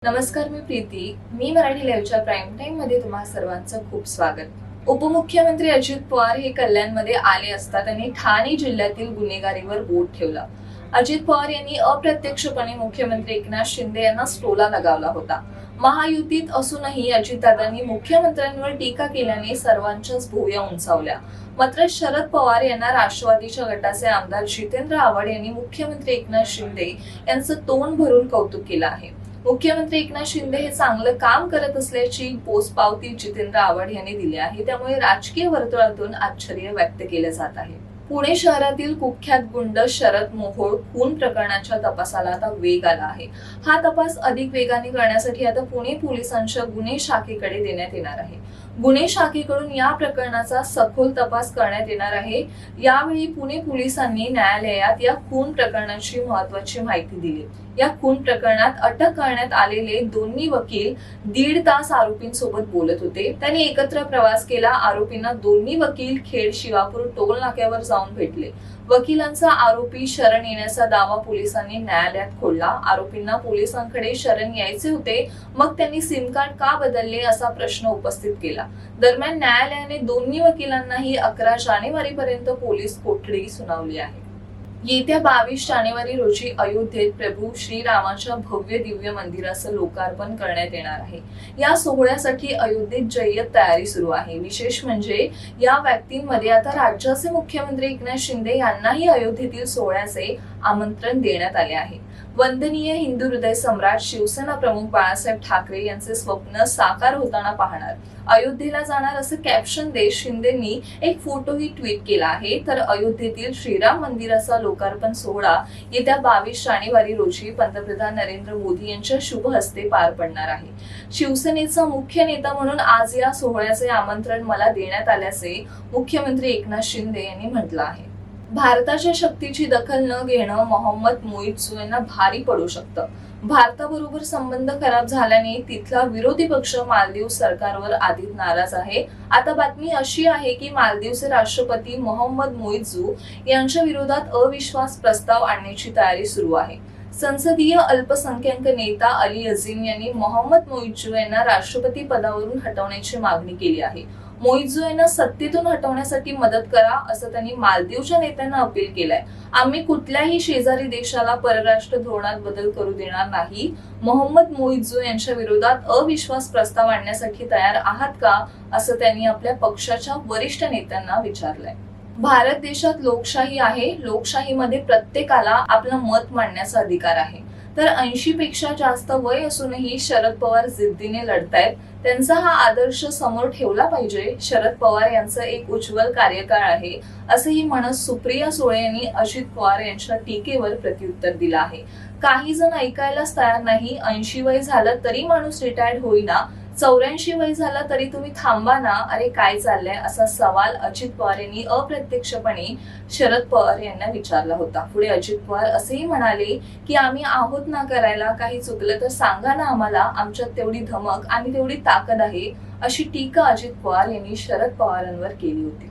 नमस्कार, मी प्रीती. मी मराठी लाईव्हच्या prime time मध्ये तुम्हा सर्वांचं खूप स्वागत. उपमुख्यमंत्री अजित पवार हे कल्याणमध्ये आले असता त्यांनी ठाणे जिल्ह्यातील गुन्हेगारीवर बोट ठेवला. अजित पवार यांनी अप्रत्यक्षपणे मुख्यमंत्री एकनाथ शिंदे यांना टोला लगावला होता. महायुतीत असूनही अजितदादांनी मुख्यमंत्र्यांवर टीका केल्याने सर्वांच्याच भुवया उंचावल्या. मात्र शरद पवार यांना राष्ट्रवादीच्या गटाचे आमदार जितेंद्र आव्हाड यांनी मुख्यमंत्री एकनाथ शिंदे यांचं तोंड भरून कौतुक केलं आहे. मुख्यमंत्री एकनाथ शिंदे हे चांगलं काम करत असल्याची पोचपावती जितेंद्र आव्हाड यांनी दिली आहे. त्यामुळे राजकीय वर्तुळातून आश्चर्य व्यक्त केले जात आहे. पुणे शहरातील कुख्यात गुंड शरद मोहोळ खून प्रकरणाच्या तपासाला आता वेग आला आहे. हा तपास अधिक वेगाने करण्यासाठी आता पुणे पोलिसांच्या गुन्हे शाखेकडे देण्यात येणार आहे. गुन्हे शाखेकडून या प्रकरणाचा सखोल तपास करण्यात येणार आहे. यावेळी पुणे पोलिसांनी न्यायालयात या खून प्रकरणाची महत्त्वाची माहिती दिली. या खून प्रकरणात अटक करण्यात आलेले दोन्ही वकील 1.5 तास आरोपींसोबत बोलत होते. त्यांनी एकत्र प्रवास केला. आरोपींना दोन्ही वकील खेड शिवापूर टोल नाक्यावर जाऊन भेटले. वकिलांचा आरोपी शरण येण्याचा दावा पोलिसांनी न्यायालयात खोडला. आरोपींना पोलिसांकडे शरण यायचे होते, मग त्यांनी सिम कार्ड का बदलले असा प्रश्न उपस्थित केला. दरम्यान न्यायालयाने दोन्ही वकिलांनाही 11 जानेवारीपर्यंत पोलीस कोठडी सुनावली आहे. येत्या 22 जानेवारी रोजी अयोध्येत प्रभू श्रीरामाच्या भव्य दिव्य मंदिराचं लोकार्पण करण्यात येणार आहे. या सोहळ्यासाठी अयोध्येत जय्यत तयारी सुरू आहे. विशेष म्हणजे या व्यक्तींमध्ये आता राज्याचे मुख्यमंत्री एकनाथ शिंदे यांनाही अयोध्येतील सोहळ्याचे आमंत्रण देण्यात आले आहे. वंदनीय हिंदू हृदय सम्राट शिवसेना प्रमुख बाळासाहेब ठाकरे यांचे स्वप्न साकार होताना पाहणार. अयोध्येला जाणार असं कॅप्शन देत शिंदेंनी एक फोटोही ट्विट केला आहे. तर अयोध्येतील श्रीराम मंदिराचा लोकार्पण सोहळा येत्या 22 जानेवारी रोजी पंतप्रधान नरेंद्र मोदी यांच्या शुभ हस्ते पार पडणार आहे. शिवसेनेचा मुख्य नेता म्हणून आज या सोहळ्याचे आमंत्रण मला देण्यात आल्याचे मुख्यमंत्री एकनाथ शिंदे यांनी म्हटलं आहे. भारताच्या शक्तीची दखल न घेणं मोहम्मद मोइझू यांना भारी पडू शकतं. भारताबरोबर संबंध खराब झाल्याने तिथला विरोधी पक्ष मालदीव सरकारवर आधीच नाराज आहे. आता बातमी अशी आहे की मालदीवचे राष्ट्रपती मोहम्मद मोइझू यांच्या विरोधात अविश्वास प्रस्ताव आणण्याची तयारी सुरू आहे. संसदीय अल्पसंख्याक नेता अली अझीम यांनी मोहम्मद मोइझू यांना राष्ट्रपती पदावरून हटवण्याची मागणी केली आहे. मोइझू यांना सत्तेतून हटवण्यासाठी मदत करा असं त्यांनी मालदीवच्या नेत्यांना अपील केलंय. आम्ही कुठल्याही शेजारी देशाला परराष्ट्र धोरणात बदल करू देणार नाही. मोहम्मद मोइझू यांच्या विरोधात अविश्वास प्रस्ताव आणण्यासाठी तयार आहात का असं त्यांनी आपल्या पक्षाच्या वरिष्ठ नेत्यांना विचारलंय. भारत देशात लोकशाही आहे. लोकशाहीमध्ये प्रत्येकाला आपलं मत मांडण्याचा अधिकार आहे. तर 80 पेक्षा जास्त वय असूनही शरद पवार जिद्दीने लढतायत. त्यांचा हा आदर्श समोर ठेवला पाहिजे. शरद पवार यांचं एक उज्ज्वल कार्यकाळ आहे असंही म्हणत सुप्रिया सुळे यांनी अजित पवार यांच्या टीकेवर प्रत्युत्तर दिलं आहे. काही जण ऐकायलाच तयार नाही. 80 वय झालं तरी माणूस रिटायर्ड होईना, 84 वय झालं तरी तुम्ही थांबा ना, अरे काय चाललंय असा सवाल अजित पवार यांनी अप्रत्यक्षपणे शरद पवार यांना विचारला होता. पुढे अजित पवार असेही म्हणाले की आम्ही आहोत ना करायला, काही चुकलं तर सांगा ना आम्हाला, आमच्यात तेवढी धमक आणि तेवढी ताकद आहे, अशी टीका अजित पवार यांनी शरद पवारांवर केली होती.